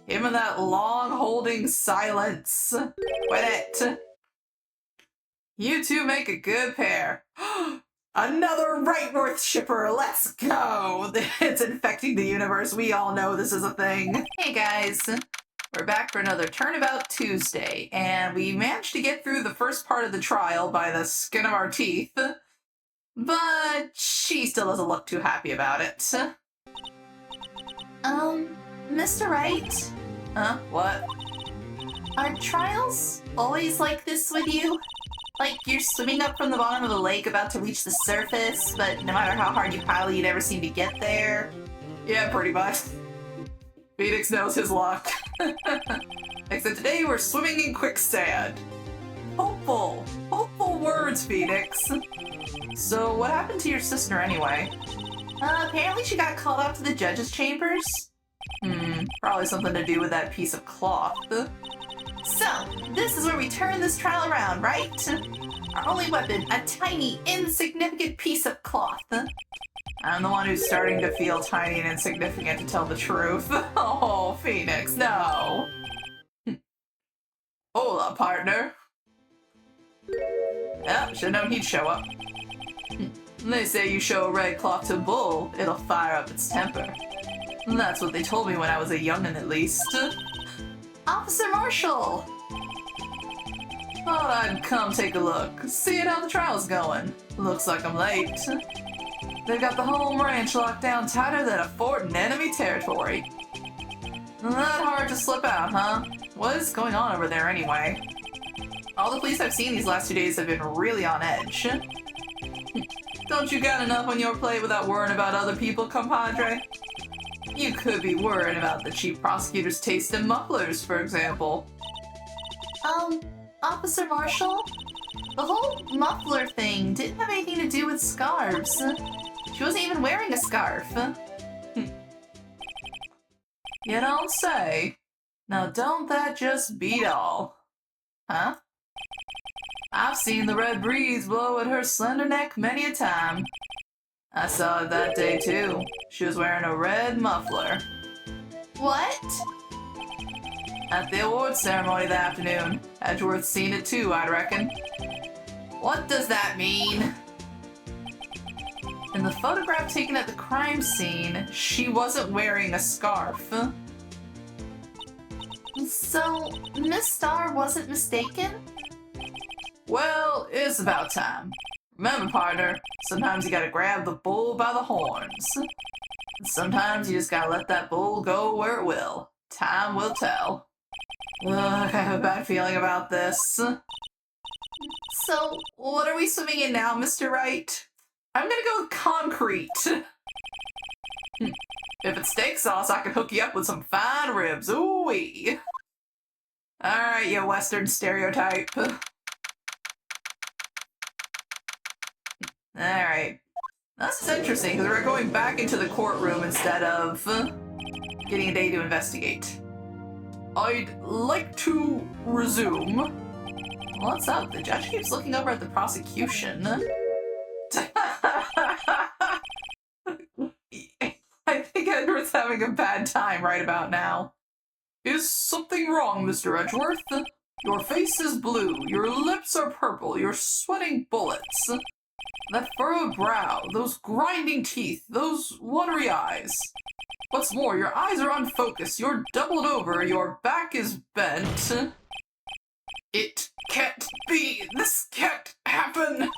Give him that long holding silence. Quit it. You two make a good pair. Another Right North shipper. Let's go. It's infecting the universe. We all know this is a thing. Hey guys. We're back for another Turnabout Tuesday, and we managed to get through the first part of the trial by the skin of our teeth. But she still doesn't look too happy about it. Mr. Wright? Huh? What? Are trials always like this with you? Like you're swimming up from the bottom of the lake about to reach the surface, but no matter how hard you paddle, you never seem to get there? Yeah, pretty much. Phoenix knows his luck. Except today we're swimming in quicksand. Hopeful words, Phoenix. So what happened to your sister anyway? Apparently she got called up to the judge's chambers. Probably something to do with that piece of cloth. So, this is where we turn this trial around, right? Our only weapon, a tiny, insignificant piece of cloth. I'm the one who's starting to feel tiny and insignificant, to tell the truth. Oh, Phoenix, no! Hola, partner. Yeah, should've known he'd show up. They say you show a red cloth to a bull, it'll fire up its temper. That's what they told me when I was a young'un, at least. Officer Marshall! Thought I'd come take a look, see how the trial's going. Looks like I'm late. They've got the home ranch locked down tighter than a fort in enemy territory. Not hard to slip out, huh? What is going on over there anyway? All the police I've seen these last 2 days have been really on edge. Don't you got enough on your plate without worrying about other people, compadre? You could be worried about the chief prosecutor's taste in mufflers, for example. Officer Marshall? The whole muffler thing didn't have anything to do with scarves. She wasn't even wearing a scarf. You don't say. Now don't that just beat all? Huh? I've seen the red breeze blow at her slender neck many a time. I saw it that day too. She was wearing a red muffler. What? At the awards ceremony that afternoon. Edgeworth's seen it too, I'd reckon. What does that mean? In the photograph taken at the crime scene, she wasn't wearing a scarf. So, Miss Starr wasn't mistaken? Well, it's about time. Remember, partner, sometimes you gotta grab the bull by the horns. And sometimes you just gotta let that bull go where it will. Time will tell. Ugh, I have a bad feeling about this. So, what are we swimming in now, Mr. Wright? I'm gonna go with concrete. If it's steak sauce, I can hook you up with some fine ribs. Ooh-wee. Alright, you Western stereotype. Alright. This is interesting, because we're going back into the courtroom instead of getting a day to investigate. I'd like to resume. What's up? The judge keeps looking over at the prosecution. I think Edward's having a bad time right about now. Is something wrong, Mr. Edgeworth? Your face is blue, your lips are purple, you're sweating bullets. That furrowed brow, those grinding teeth, those watery eyes. What's more, your eyes are unfocused, you're doubled over, your back is bent. It can't be! This can't happen!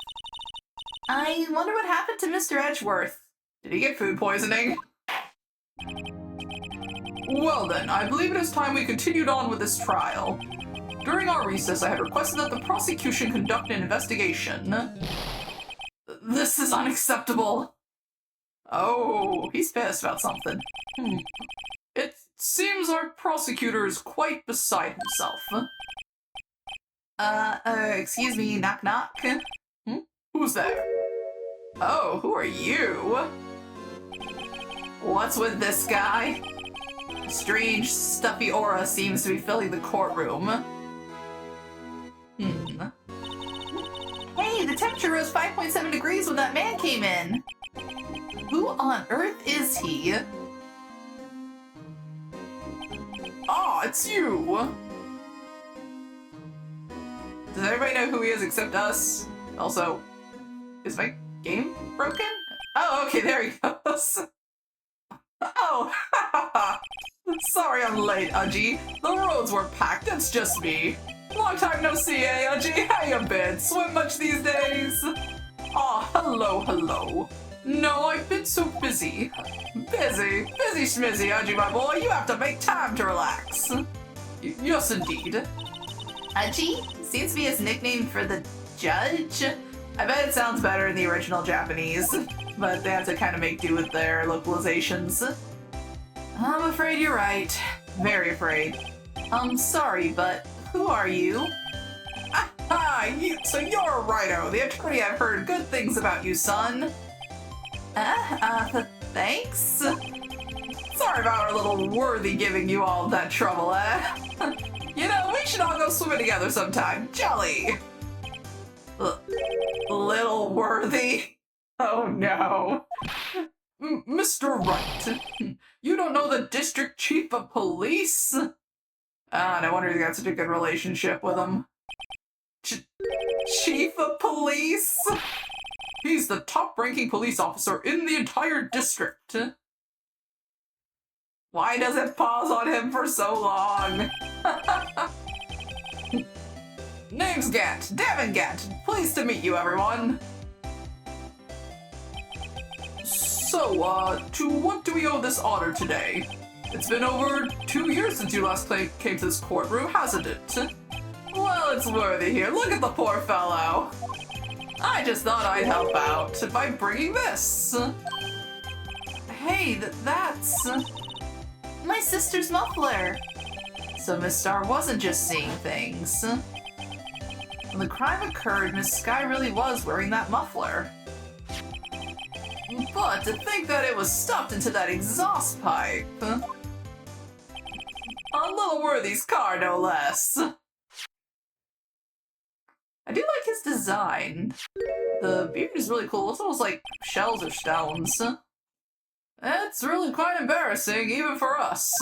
I wonder what happened to Mr. Edgeworth. Did he get food poisoning? Well then, I believe it is time we continued on with this trial. During our recess, I had requested that the prosecution conduct an investigation. This is unacceptable. Oh, he's pissed about something. It seems our prosecutor is quite beside himself. Excuse me, knock knock. Who's there? Oh, who are you? What's with this guy? A strange, stuffy aura seems to be filling the courtroom. Hey, the temperature rose 5.7 degrees when that man came in. Who on earth is he? Ah, Ah, it's you! Does everybody know who he is except us? Also, is my game broken? Oh, okay, there he goes. Oh, sorry I'm late, Udgy. The roads were packed, it's just me. Long time no see, eh, Udgy? How you been? Swim much these days? Aw, hello. No, I've been so busy. Busy schmizzy, Udgy, my boy. You have to make time to relax. Yes, indeed. Udgy? Seems to be his nickname for the judge? I bet it sounds better in the original Japanese, but they have to kind of make do with their localizations. I'm afraid you're right. Very afraid. I'm sorry, but who are you? So you're a Righto, the attorney. I've heard good things about you, son. Thanks? Sorry about our little worthy giving you all that trouble, eh? You know, we should all go swimming together sometime. Jolly! Little worthy? Oh no. Mr. Wright, you don't know the district chief of police? Ah, no wonder you got such a good relationship with him. Chief of police? He's the top-ranking police officer in the entire district. Why does it pause on him for so long? Name's Gant, Devin Gant. Pleased to meet you, everyone. So, to what do we owe this honor today? It's been over 2 years since you last came to this courtroom, hasn't it? Well, it's worthy here. Look at the poor fellow. I just thought I'd help out by bringing this. Hey, that's... my sister's muffler. So Miss Star wasn't just seeing things. When the crime occurred, Miss Sky really was wearing that muffler. But to think that it was stuffed into that exhaust pipe. On Little Worthy's car, no less. I do like his design. The beard is really cool. It's almost like shells or stones. It's really quite embarrassing, even for us.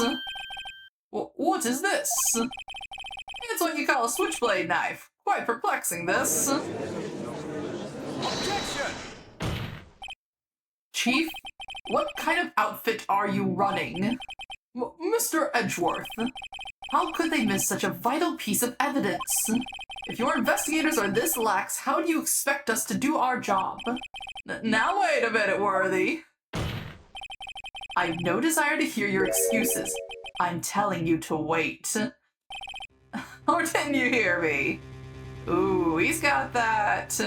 What is this? It's what you call a switchblade knife. Quite perplexing, this. Objection! Chief, what kind of outfit are you running? Mr. Edgeworth, how could they miss such a vital piece of evidence? If your investigators are this lax, how do you expect us to do our job? Now wait a minute, Worthy. I've no desire to hear your excuses. I'm telling you to wait. Or didn't you hear me? Ooh, he's got that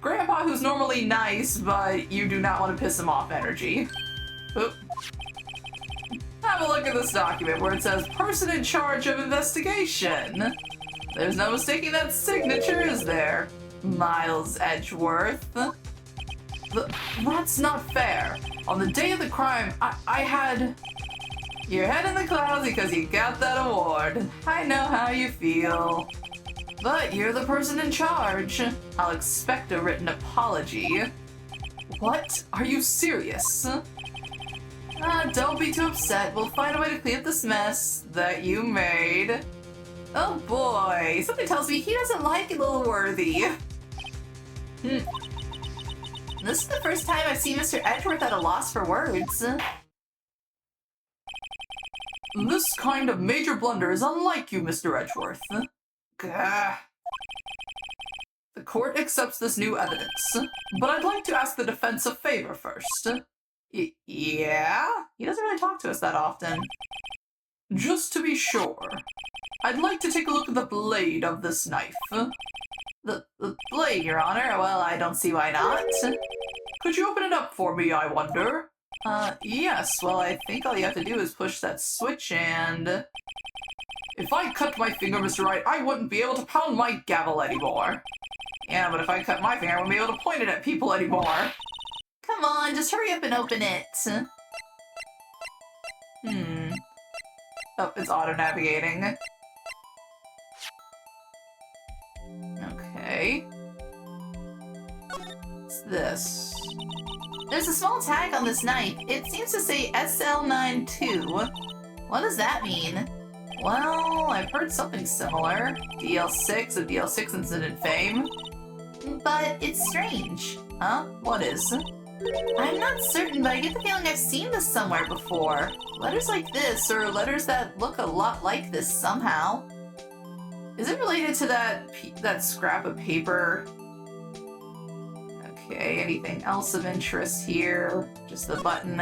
Grandpa who's normally nice, but you do not want to piss him off energy. Oop. Have a look at this document where it says person in charge of investigation. There's no mistaking that signature, is there? Miles Edgeworth. That's not fair. On the day of the crime, I had your head in the clouds because you got that award. I know how you feel. But you're the person in charge. I'll expect a written apology. What? Are you serious? Don't be too upset. We'll find a way to clean up this mess that you made. Oh boy, something tells me he doesn't like Little Worthy. This is the first time I've seen Mr. Edgeworth at a loss for words. This kind of major blunder is unlike you, Mr. Edgeworth. Gah. The court accepts this new evidence, but I'd like to ask the defense a favor first. Yeah? He doesn't really talk to us that often. Just to be sure, I'd like to take a look at the blade of this knife. The blade, Your Honor? Well, I don't see why not. Could you open it up for me, I wonder? Yes. Well, I think all you have to do is push that switch and... If I cut my finger, Mr. Wright, I wouldn't be able to pound my gavel anymore. Yeah, but if I cut my finger, I wouldn't be able to point it at people anymore. Come on, just hurry up and open it. Oh, it's auto-navigating. Okay. What's this? There's a small tag on this knife. It seems to say SL92. What does that mean? Well, I've heard something similar. DL6, a DL6 incident fame. But it's strange. Huh? What is? I'm not certain, but I get the feeling I've seen this somewhere before. Letters like this, or letters that look a lot like this somehow. Is it related to that scrap of paper? Okay, anything else of interest here? Just the button.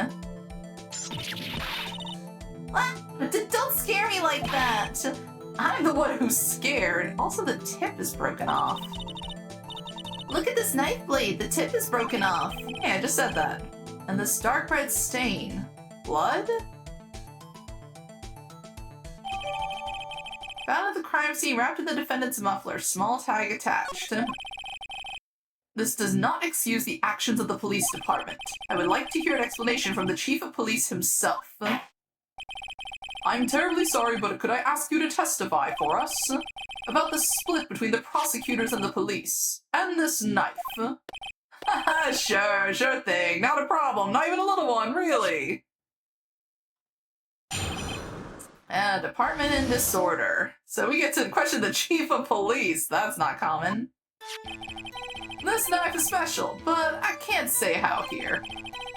What? Don't scare me like that! I'm the one who's scared. Also, the tip is broken off. Look at this knife blade, the tip is broken off. Yeah, I just said that. And this dark red stain. Blood? Found at the crime scene, wrapped in the defendant's muffler. Small tag attached. This does not excuse the actions of the police department. I would like to hear an explanation from the chief of police himself. I'm terribly sorry, but could I ask you to testify for us about the split between the prosecutors and the police, and this knife? Sure thing. Not a problem. Not even a little one, really. Department in disorder. So we get to question the chief of police. That's not common. This knife is special, but I can't say how here.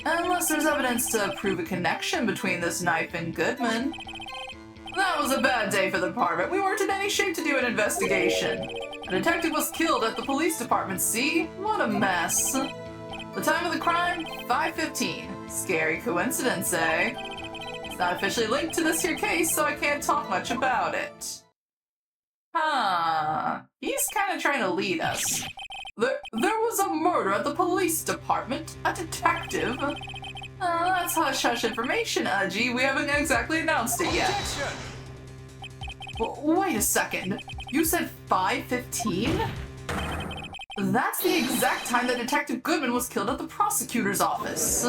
Unless there's evidence to prove a connection between this knife and Goodman. That was a bad day for the department. We weren't in any shape to do an investigation. A detective was killed at the police department, see? What a mess. The time of the crime? 5:15. Scary coincidence, eh? It's not officially linked to this here case, so I can't talk much about it. Huh. He's kind of trying to lead us. There was a murder at the police department. A detective. That's hush-hush information, Udgy. We haven't exactly announced it yet. Wait a second. You said 5:15? That's the exact time that Detective Goodman was killed at the prosecutor's office.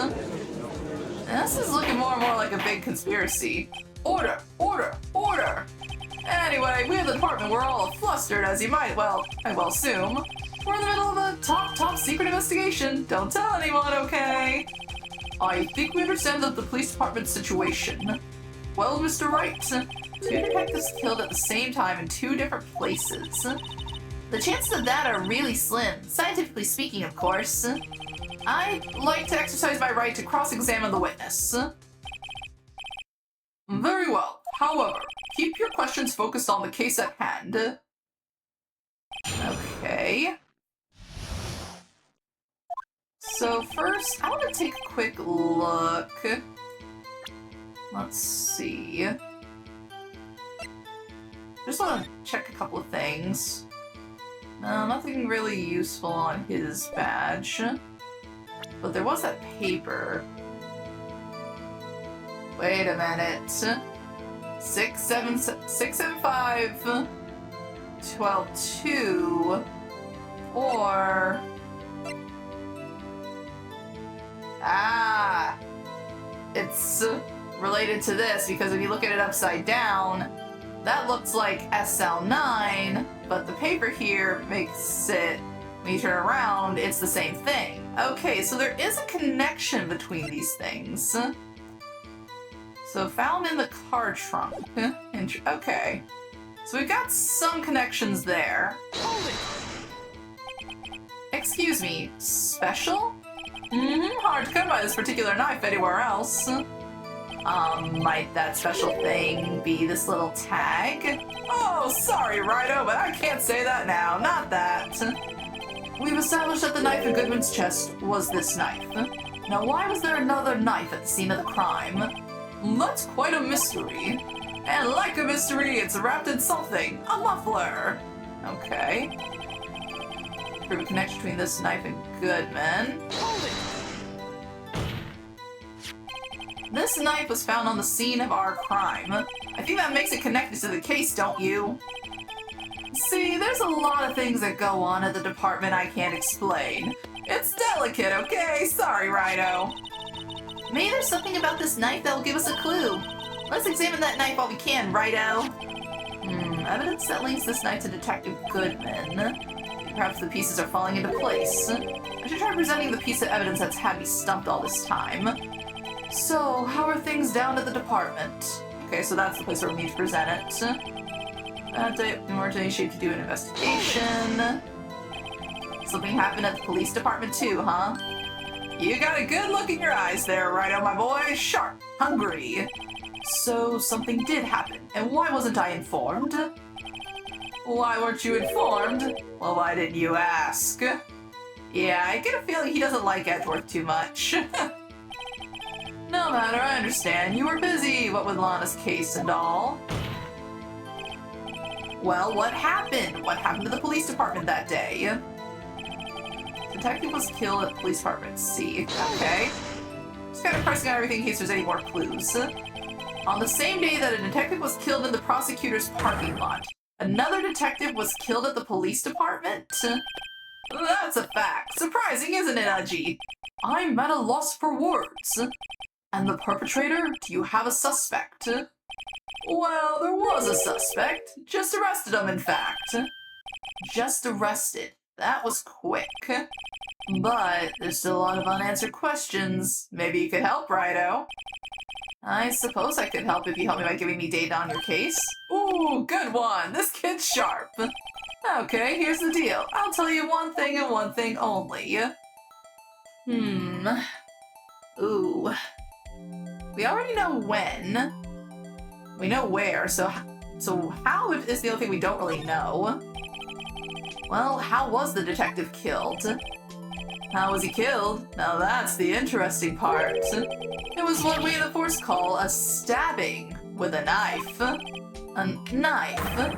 This is looking more and more like a big conspiracy. Order! Order! Order! Anyway, we at the department were all flustered, as you might I well assume. We're in the middle of a top secret investigation. Don't tell anyone, okay? I think we understand the police department situation. Well, Mr. Wright, 2 detectives killed at the same time in 2 different places. The chances of that are really slim, scientifically speaking, of course. I'd like to exercise my right to cross-examine the witness. Very well. However, keep your questions focused on the case at hand. Okay. So first, I want to take a quick look. Let's see. Just want to check a couple of things. No, nothing really useful on his badge. But there was that paper. Wait a minute. 675 12-2 or it's related to this because if you look at it upside down, that looks like SL9, but the paper here makes it, when you turn around, it's the same thing. Okay, so there is a connection between these things. So found in the car trunk. Okay. So we've got some connections there. Excuse me, special? Hard to come by this particular knife anywhere else. Might that special thing be this little tag? Oh, sorry, Righto, but I can't say that now. Not that. We've established that the knife in Goodman's chest was this knife. Now, why was there another knife at the scene of the crime? That's quite a mystery. And like a mystery, it's wrapped in something. A muffler. Okay. Prove a connection between this knife and Goodman. This knife was found on the scene of our crime. I think that makes it connected to the case, don't you? See, there's a lot of things that go on at the department I can't explain. It's delicate, okay? Sorry, Righto. Maybe there's something about this knife that will give us a clue. Let's examine that knife while we can, Righto. Evidence that links this knife to Detective Goodman. Perhaps the pieces are falling into place. I should try presenting the piece of evidence that's had me stumped all this time. So, how are things down at the department? Okay, so that's the place where we need to present it. More to initiate to do an investigation. Something happened at the police department too, huh? You got a good look in your eyes there, Righto, my boy. Sharp, hungry. So something did happen, and why wasn't I informed? Why weren't you informed? Well, why didn't you ask? Yeah, I get a feeling he doesn't like Edgeworth too much. No matter, I understand. You were busy, what with Lana's case and all. Well, what happened? What happened to the police department that day? Detective was killed at the police department. See. Okay. Just kind of pressing on everything in case there's any more clues. On the same day that a detective was killed in the prosecutor's parking lot, another detective was killed at the police department? That's a fact. Surprising, isn't it, Udgy? I'm at a loss for words. And the perpetrator? Do you have a suspect? Well, there was a suspect. Just arrested him, in fact. Just arrested. That was quick. But there's still a lot of unanswered questions. Maybe you could help, Righto. I suppose I could help if you help me by giving me data on your case. Ooh, good one. This kid's sharp. Okay, here's the deal. I'll tell you one thing and one thing only. Ooh. We already know when. We know where, so how is the only thing we don't really know. Well, how was the detective killed? How was he killed? Now that's the interesting part. It was what we in the Force call a stabbing with a knife. A knife?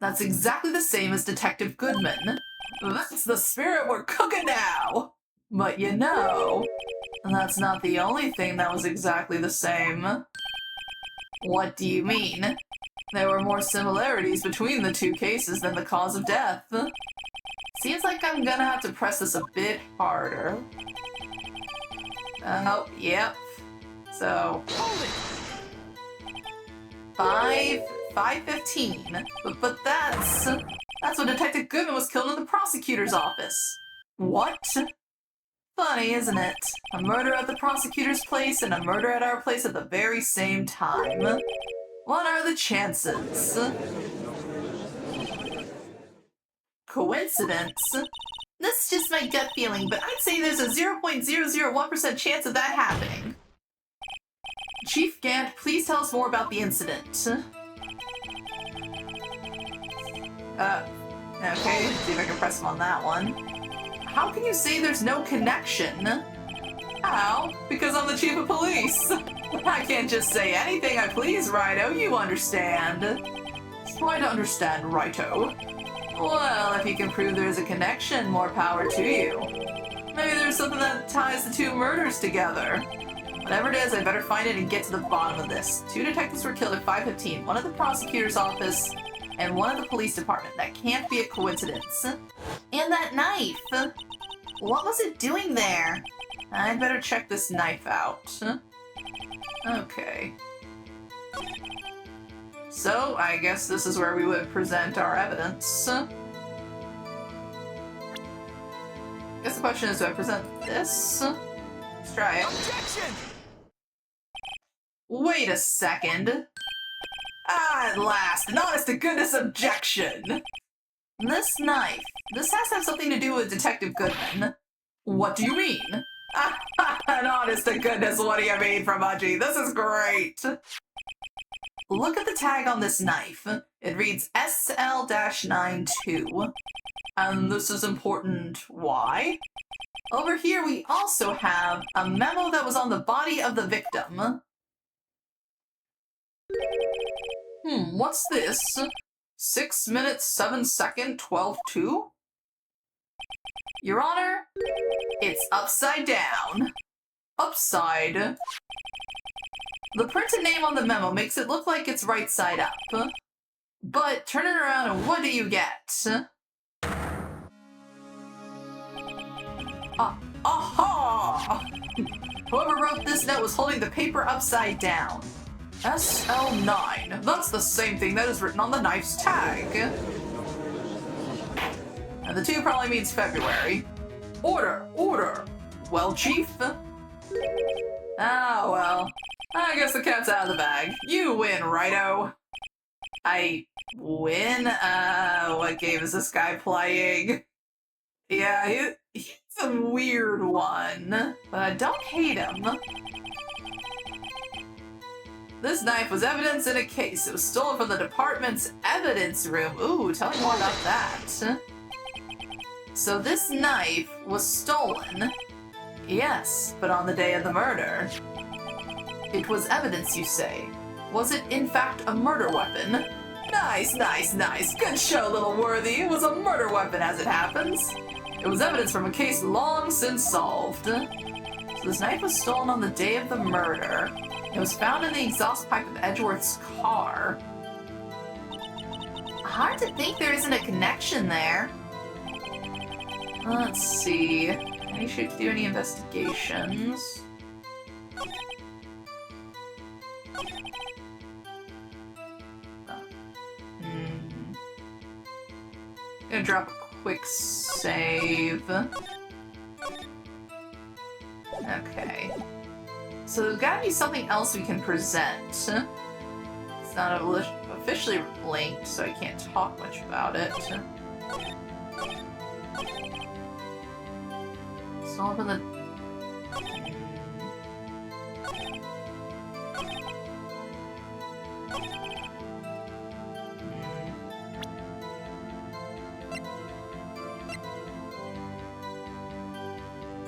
That's exactly the same as Detective Goodman. That's the spirit we're cooking now! But you know, that's not the only thing that was exactly the same. What do you mean? There were more similarities between the two cases than the cause of death. Seems like I'm gonna have to press this a bit harder. Oh, yep. So, 5:15. But that's when Detective Goodman was killed in the prosecutor's office. What? Funny, isn't it? A murder at the prosecutor's place and a murder at our place at the very same time. What are the chances? Coincidence? That's just my gut feeling, but I'd say there's a 0.001% chance of that happening. Chief Gant, please tell us more about the incident. Okay, see if I can press him on that one. How can you say there's no connection? How? Because I'm the chief of police. I can't just say anything I please, Righto, you understand. Try to understand, Righto. Well, if you can prove there is a connection, more power to you. Maybe there's something that ties the two murders together. Whatever it is, I better find it and get to the bottom of this. 2 detectives were killed at 5:15, one at the prosecutor's office and one at the police department. That can't be a coincidence. And that knife! What was it doing there? I'd better check this knife out. Okay. So, I guess this is where we would present our evidence. I guess the question is, do I present this? Let's try it. Objection! Wait a second. Ah, at last, an honest-to-goodness objection! This knife, this has to have something to do with Detective Goodman. What do you mean? An honest-to-goodness, what do you mean, Udgy? This is great! Look at the tag on this knife. It reads SL-92. And this is important. Why? Over here we also have a memo that was on the body of the victim. What's this? 6 minutes, 7 second, 12-2? Your Honor, it's upside down. Upside. The printed name on the memo makes it look like it's right side up. But turn it around and what do you get? Aha! Whoever wrote this note was holding the paper upside down. SL9. That's the same thing that is written on the knife's tag. And the 2 probably means February. Order! Order! Well, Chief? Ah, well. I guess the cat's out of the bag. You win, Righto. I win? What game is this guy playing? Yeah, he's a weird one, but I don't hate him. This knife was evidence in a case. It was stolen from the department's evidence room. Ooh, tell me more about that. So this knife was stolen. Yes, but on the day of the murder. It was evidence, you say. Was it, in fact, a murder weapon? Nice, nice, nice. Good show, little worthy. It was a murder weapon, as it happens. It was evidence from a case long since solved. So this knife was stolen on the day of the murder. It was found in the exhaust pipe of Edgeworth's car. Hard to think there isn't a connection there. Let's see. Any shape to do any investigations? Gonna drop a quick save. Okay. So there's gotta be something else we can present. It's not officially linked, so I can't talk much about it. Solve in the...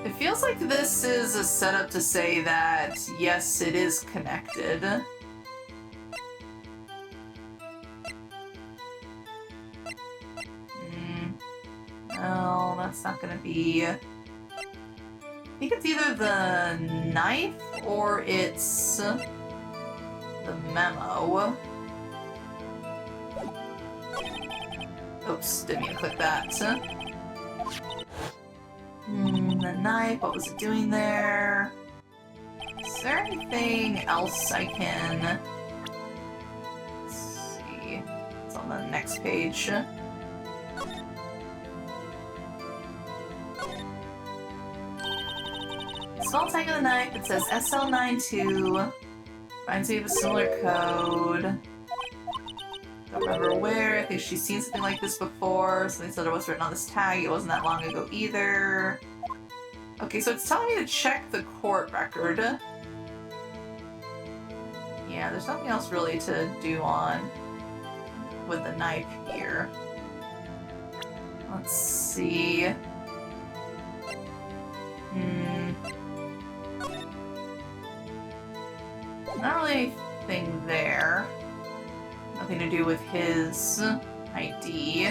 It feels like this is a setup to say that, yes, it is connected. No, that's not gonna be... I think it's either the knife or it's the memo. Oops, didn't mean to click that. The knife, what was it doing there? Is there anything else I can... Let's see. It's on the next page. Small tag of the knife, it says SL92. Reminds me of a similar code. Don't remember where. I think she's seen something like this before. Something said it was written on this tag. It wasn't that long ago either. Okay, so it's telling me to check the court record. Yeah, there's nothing else really to do on with the knife here. Let's see. Not really anything there. Nothing to do with his ID.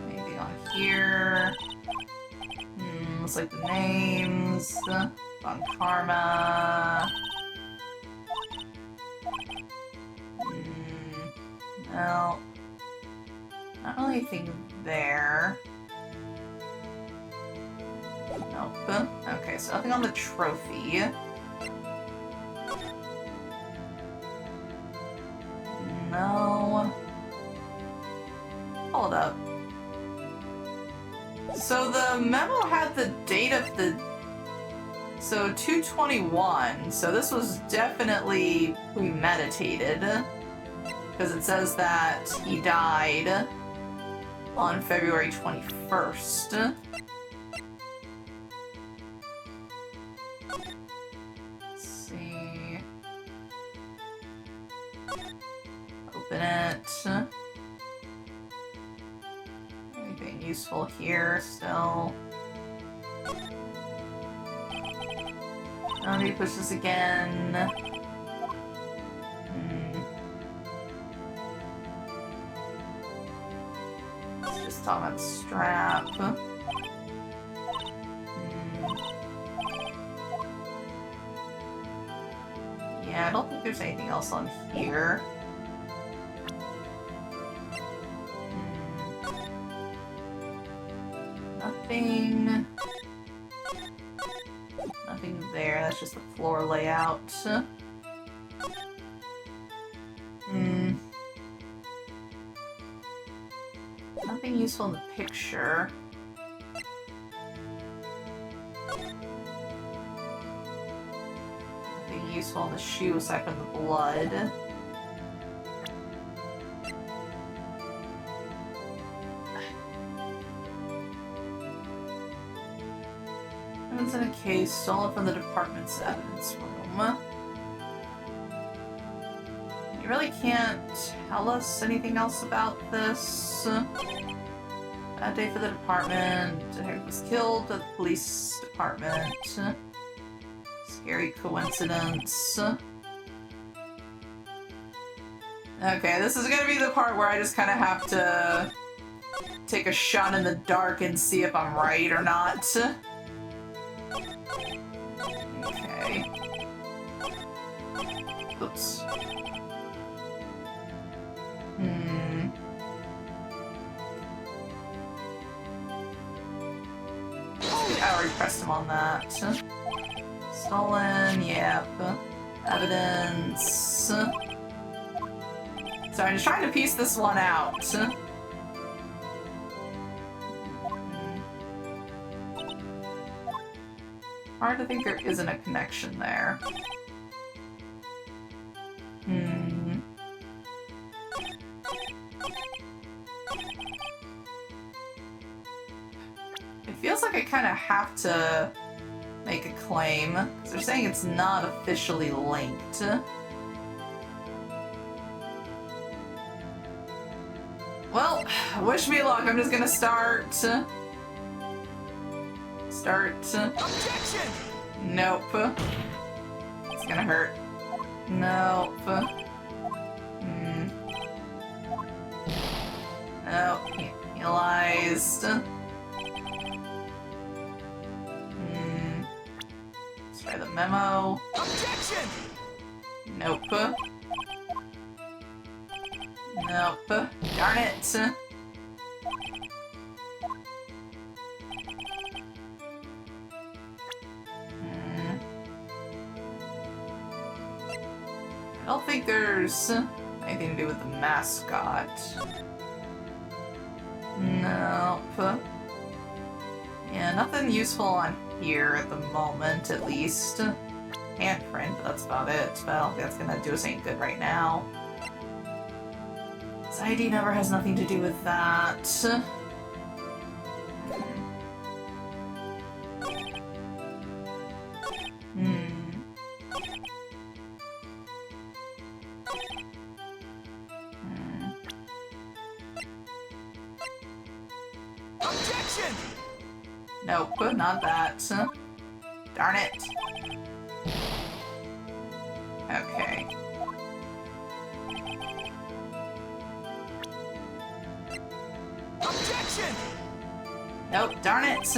Anything on here? Looks like the names. On Karma. No. Not really anything there. Nope. Okay, so nothing on the trophy. No. Hold up. So the memo had the date of the... So 2/21. So this was definitely premeditated. Because it says that he died on February 21st. Let's see. Open it. Anything useful here still? Let me push this again. Let's just talk about the strap. Yeah, I don't think there's anything else on here. Nothing. Nothing there. That's just the floor layout. Nothing useful in the picture. useful in the shoe aside from the blood. Evidence in a case stolen from the department's evidence room. You really can't tell us anything else about this. Bad day for the department. Detective was killed at the police department. Scary coincidence. Okay, this is gonna be the part where I just kind of have to take a shot in the dark and see if I'm right or not. Okay. Oops. I already pressed him on that. Stolen, yep. Evidence. So I'm just trying to piece this one out. Hard to think there isn't a connection there. It feels like I kind of have to make a claim, because they're saying it's not officially linked. Well, wish me luck. I'm just gonna start. Objection! Nope. It's gonna hurt. Nope. Nope. He lies. Let's try the memo. Objection! Nope. Nope. Darn it. I don't think there's anything to do with the mascot. Nope. Yeah, nothing useful on here at the moment, at least. Handprint, but that's about it. But I don't think that's gonna do us any good right now. This ID number has nothing to do with that. Objection! Nope, not that. Darn it. Okay. Objection! Nope, darn it.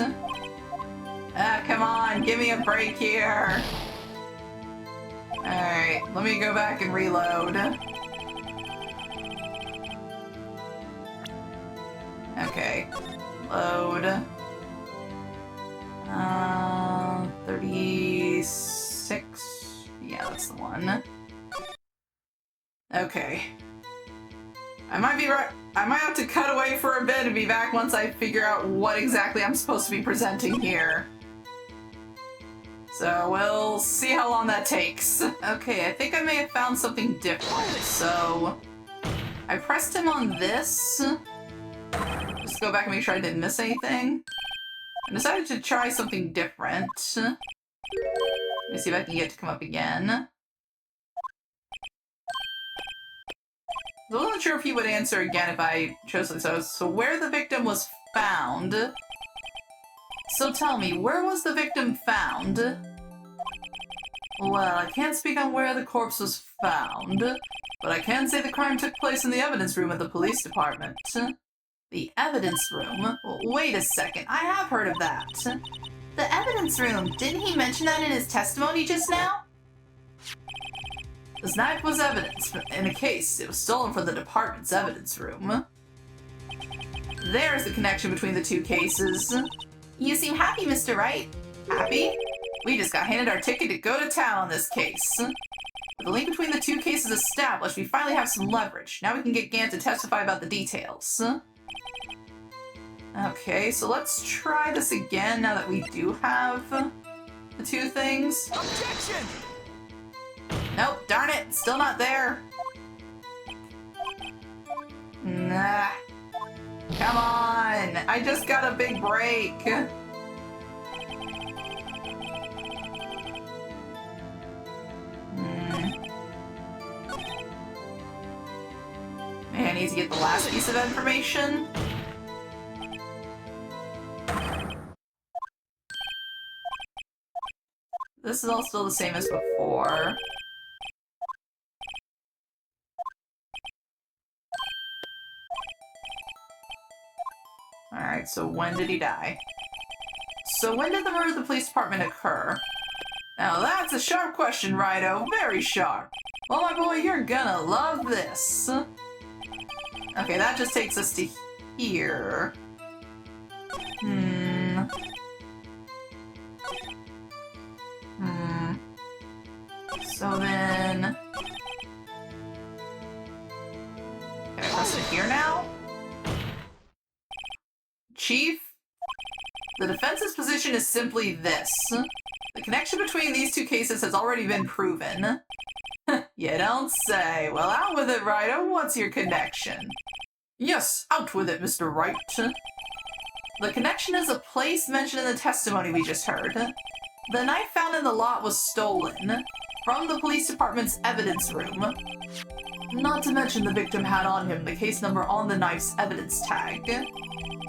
Ah, come on, give me a break here. Alright, let me go back and reload. Okay. Load. 36. Yeah, that's the one. Okay. I might be right. I might have to cut away for a bit and be back once I figure out what exactly I'm supposed to be presenting here. So we'll see how long that takes. Okay, I think I may have found something different. So I pressed him on this. Just go back and make sure I didn't miss anything. I decided to try something different. Let me see if I can get it to come up again. I wasn't sure if he would answer again if I chose it. So where the victim was found. So tell me, where was the victim found? Well, I can't speak on where the corpse was found, but I can say the crime took place in the evidence room at the police department. The evidence room? Well, wait a second, I have heard of that. The evidence room. Didn't he mention that in his testimony just now? This knife was evidence. In a case, it was stolen from the department's evidence room. There's the connection between the two cases. You seem happy, Mr. Wright. Happy? We just got handed our ticket to go to town on this case. With the link between the two cases established, we finally have some leverage. Now we can get Gant to testify about the details. Okay, so let's try this again now that we do have the two things. Objection! Nope, darn it, still not there. Nah. Come on, I just got a big break. Man, I need to get the last piece of information. This is all still the same as before. Alright, so when did he die? So when did the murder of the police department occur? Now that's a sharp question, Righto. Very sharp. Well, my boy, you're gonna love this. Okay, that just takes us to here. So then... Can I press it here now? Chief? The defense's position is simply this. The connection between these two cases has already been proven. You don't say. Well, out with it, Righto. What's your connection? Yes, out with it, Mr. Wright. The connection is a place mentioned in the testimony we just heard. The knife found in the lot was stolen from the police department's evidence room. Not to mention the victim had on him the case number on the knife's evidence tag.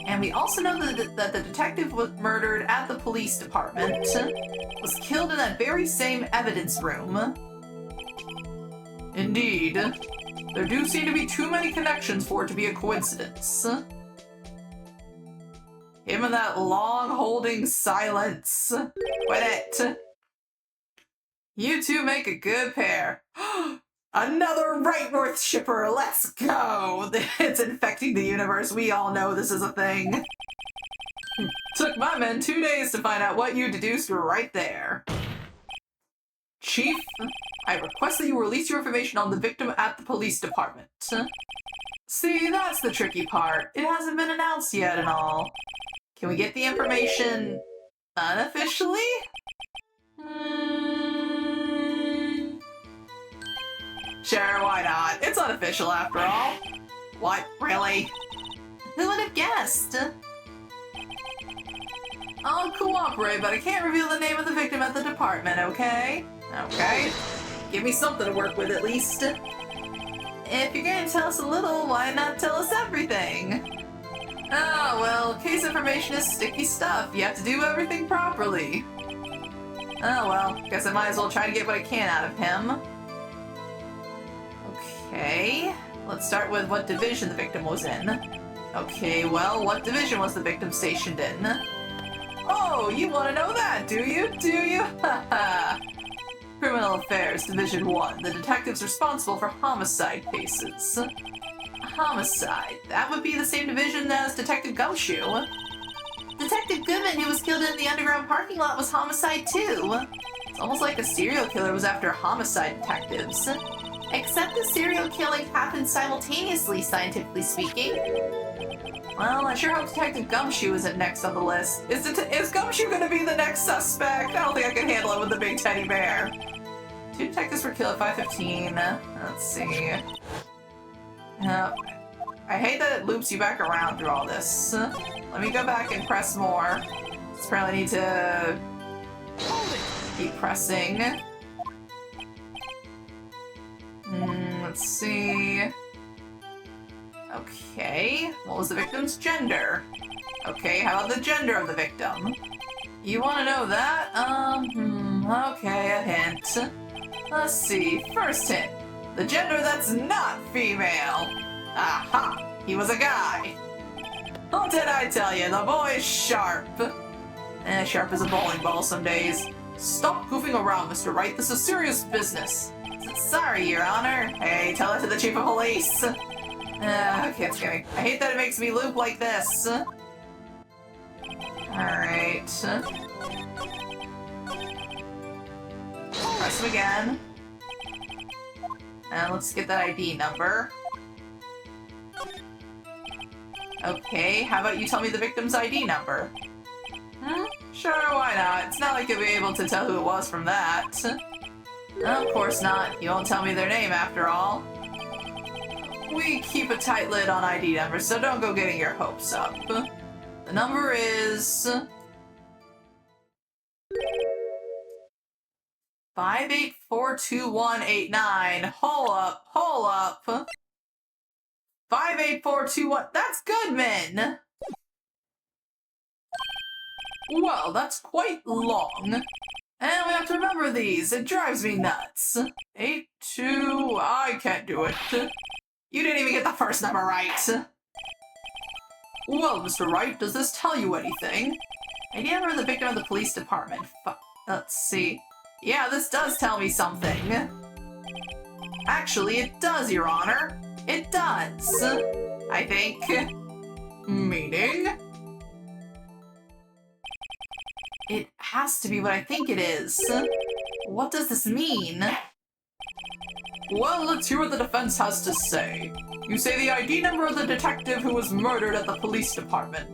And we also know that the detective was murdered at the police department was killed in that very same evidence room. Indeed. There do seem to be too many connections for it to be a coincidence. Him and that long holding silence. Quit it. You two make a good pair. Another Right North shipper, let's go! It's infecting the universe, we all know this is a thing. Took my men 2 days to find out what you deduced right there. Chief, I request that you release your information on the victim at the police department. See, that's the tricky part. It hasn't been announced yet and all. Can we get the information unofficially? Sure, why not? It's unofficial after all. What, really? Who would have guessed? I'll cooperate, but I can't reveal the name of the victim at the department, okay? Okay. Give me something to work with at least. If you're going to tell us a little, why not tell us everything? Oh, well, case information is sticky stuff. You have to do everything properly. Oh, well, guess I might as well try to get what I can out of him. Okay, let's start with what division the victim was in. Okay, well, what division was the victim stationed in? Oh, you want to know that, do you? Do you? Haha. Criminal Affairs, Division 1. The detectives responsible for homicide cases. Homicide. That would be the same division as Detective Gumshoe. Detective Goodman, who was killed in the underground parking lot, was homicide too. It's almost like a serial killer was after homicide detectives. Except the serial killing happened simultaneously, scientifically speaking. Well, I sure hope Detective Gumshoe isn't next on the list. Is Gumshoe gonna be the next suspect? I don't think I can handle it with the big teddy bear. 2 detectives were killed at 5:15. Let's see. I hate that it loops you back around through all this. Let me go back and press more. Just probably need to keep pressing. Let's see. Okay, what was the victim's gender? Okay, how about the gender of the victim? You want to know that? Okay, a hint. Let's see, first hint. The gender that's not female. Aha, he was a guy. What did I tell you? The boy's sharp. Sharp as a bowling ball some days. Stop goofing around, Mr. Wright. This is serious business. Sorry, Your Honor. Hey, tell it to the Chief of Police. Okay, it's kidding. I hate that it makes me loop like this. Alright. Press him again. And let's get that ID number. Okay, how about you tell me the victim's ID number? Sure, why not? It's not like you'll be able to tell who it was from that. Of course not. You won't tell me their name after all. We keep a tight lid on ID numbers, so don't go getting your hopes up. The number is 5842-189. Hold up. 58421. That's Goodman! Well, that's quite long. And we have to remember these. It drives me nuts. 82. I can't do it. You didn't even get the first number right. Well, Mr. Wright, does this tell you anything? ID number of the victim of the police department. Let's see. Yeah, this does tell me something. Actually, it does, Your Honor. It does. I think. Meaning? It has to be what I think it is. What does this mean? Well, let's hear what the defense has to say. You say the ID number of the detective who was murdered at the police department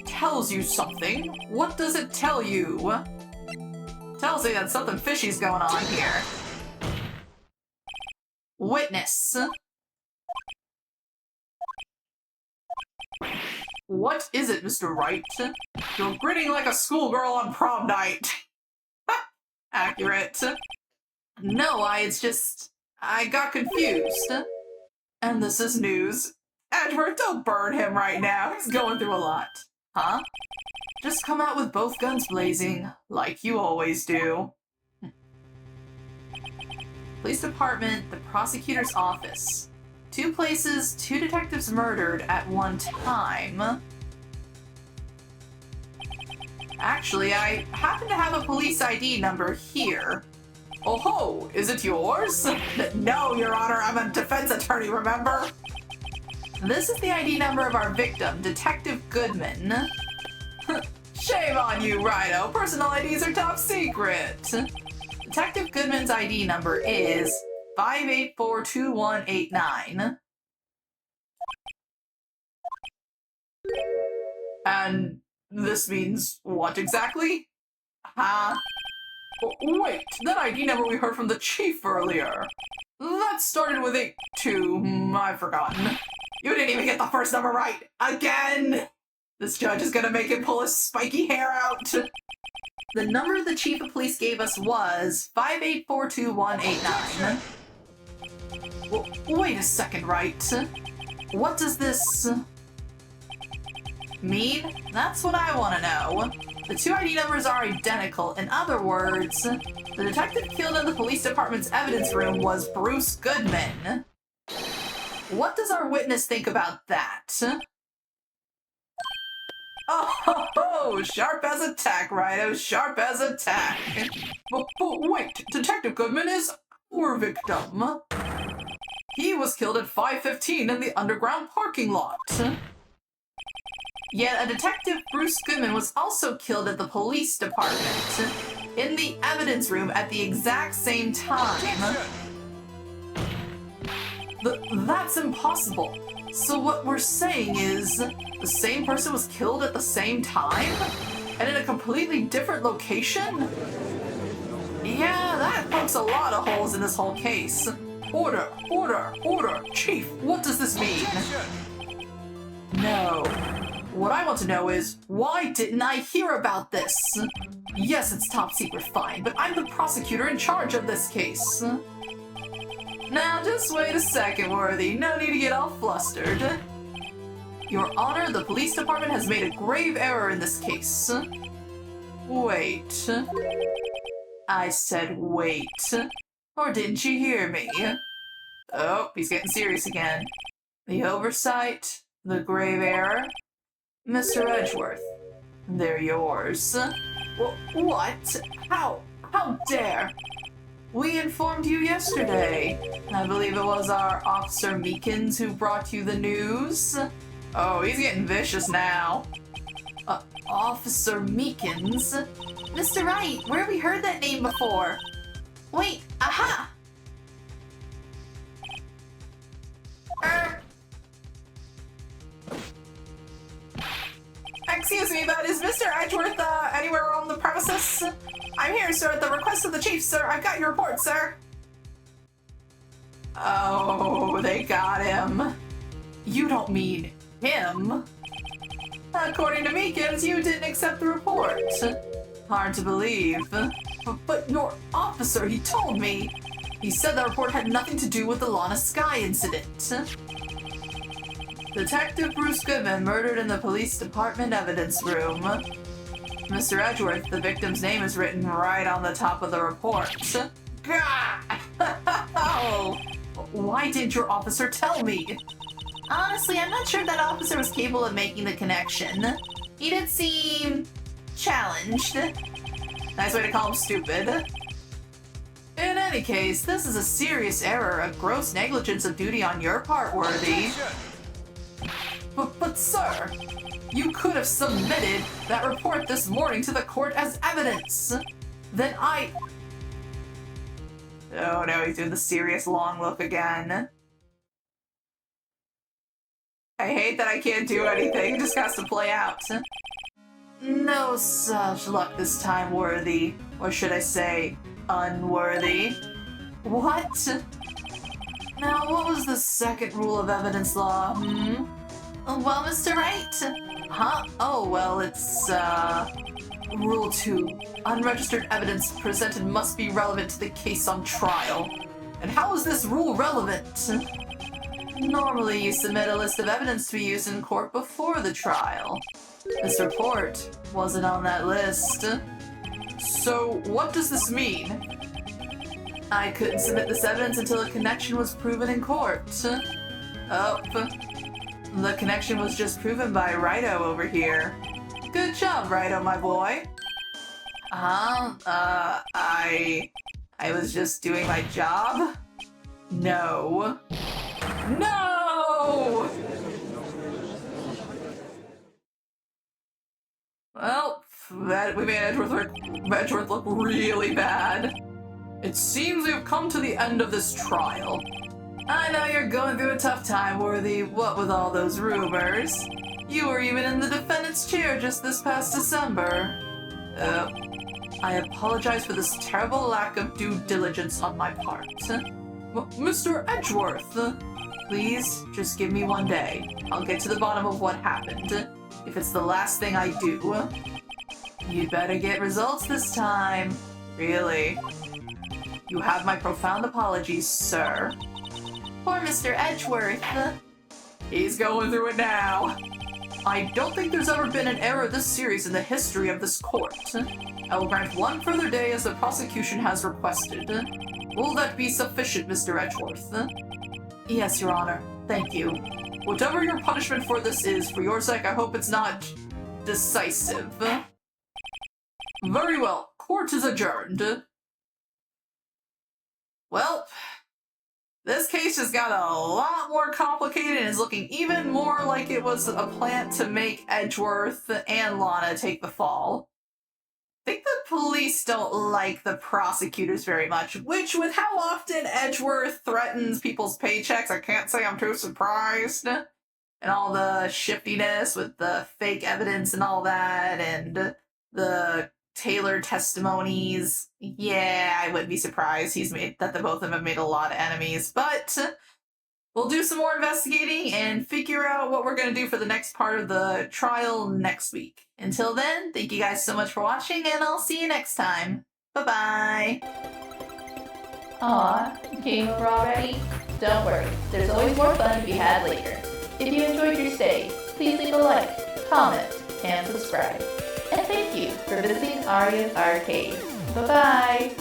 tells you something. What does it tell you? Tells me that something fishy's going on here. Witness. What is it, Mr. Wright? You're grinning like a schoolgirl on prom night. Accurate. No, it's just... I got confused. And this is news. Edward, don't burn him right now. He's going through a lot. Huh? Just come out with both guns blazing, like you always do. Police department, the prosecutor's office. 2 places, 2 detectives murdered at one time. Actually, I happen to have a police ID number here. Oh ho, is it yours? No, Your Honor, I'm a defense attorney, remember? This is the ID number of our victim, Detective Goodman. Shame on you, Rhino. Personal IDs are top secret. Detective Goodman's ID number is 5842-189. And this means what exactly? Huh? Wait, that ID number we heard from the chief earlier. That started with 82. I've forgotten. You didn't even get the first number right. Again! This judge is gonna make him pull his spiky hair out. The number the chief of police gave us was 5842-189. Wait a second, Wright. What does this mean? That's what I want to know. The 2 ID numbers are identical. In other words, the detective killed in the police department's evidence room was Bruce Goodman. What does our witness think about that? Oh, sharp as a tack, Rhino, sharp as a tack. But wait, Detective Goodman is our victim. He was killed at 5:15 in the underground parking lot. Yet a detective, Bruce Goodman, was also killed at the police department, in the evidence room at the exact same time. That's impossible. So what we're saying is, the same person was killed at the same time? And in a completely different location? Yeah, that pokes a lot of holes in this whole case. Order! Chief, what does this mean? No. What I want to know is, why didn't I hear about this? Yes, it's top secret, fine, but I'm the prosecutor in charge of this case. Now, just wait a second, Worthy. No need to get all flustered. Your Honor, the police department has made a grave error in this case. Wait. I said wait. Or didn't you hear me? Oh, he's getting serious again. The oversight, the grave error. Mr. Edgeworth, they're yours. What? How dare? We informed you yesterday. I believe it was our Officer Meekins who brought you the news. Oh, he's getting vicious now. Officer Meekins? Mr. Wright, where have we heard that name before? Wait, aha! Excuse me, but is Mr. Edgeworth anywhere on the premises? I'm here, sir, at the request of the chief, sir. I've got your report, sir. Oh, they got him. You don't mean him? According to Meekins, you didn't accept the report. Hard to believe. But your officer, he told me. He said the report had nothing to do with the Lana Sky incident. Detective Bruce Goodman murdered in the police department evidence room. Mr. Edgeworth, the victim's name is written right on the top of the report. Oh, why didn't your officer tell me? Honestly, I'm not sure that officer was capable of making the connection. He did seem challenged. Nice way to call him stupid. In any case, this is a serious error, a gross negligence of duty on your part, Worthy. But sir, you could have submitted that report this morning to the court as evidence. Then I... Oh no, he's doing the serious long look again. I hate that I can't do anything, it just has to play out. No such luck this time, Worthy. Or should I say, unworthy. What? Now, what was the second rule of evidence law, Well, Mr. Wright? Huh? Oh, well, it's, Rule 2. Unregistered evidence presented must be relevant to the case on trial. And how is this rule relevant? Normally, you submit a list of evidence to be used in court before the trial. This report wasn't on that list. So, what does this mean? I couldn't submit this evidence until a connection was proven in court. Oh, the connection was just proven by Wrighto over here. Good job, Wrighto, my boy. I was just doing my job? No. No! Well, we made Edgeworth look really bad. It seems we've come to the end of this trial. I know you're going through a tough time, Worthy, what with all those rumors. You were even in the defendant's chair just this past December. I apologize for this terrible lack of due diligence on my part. Mr. Edgeworth, please, just give me one day. I'll get to the bottom of what happened. If it's the last thing I do, you'd better get results this time. Really. You have my profound apologies, sir. Poor Mr. Edgeworth. He's going through it now. I don't think there's ever been an error this serious in the history of this court. I will grant one further day as the prosecution has requested. Will that be sufficient, Mr. Edgeworth? Yes, Your Honor. Thank you. Whatever your punishment for this is, for your sake, I hope it's not decisive. Very well. Court is adjourned. Well, this case just got a lot more complicated and is looking even more like it was a plant to make Edgeworth and Lana take the fall. I think the police don't like the prosecutors very much, which with how often Edgeworth threatens people's paychecks, I can't say I'm too surprised. And all the shiftiness with the fake evidence and all that, and the tailored testimonies. Yeah, I wouldn't be surprised that the both of them have made a lot of enemies, but we'll do some more investigating and figure out what we're going to do for the next part of the trial next week. Until then, thank you guys so much for watching, and I'll see you next time. Bye-bye! Aw, game over already? Don't worry, there's always more fun to be had later. If you enjoyed your stay, please leave a like, comment, and subscribe. And thank you for visiting Arya's Arcade. Bye-bye!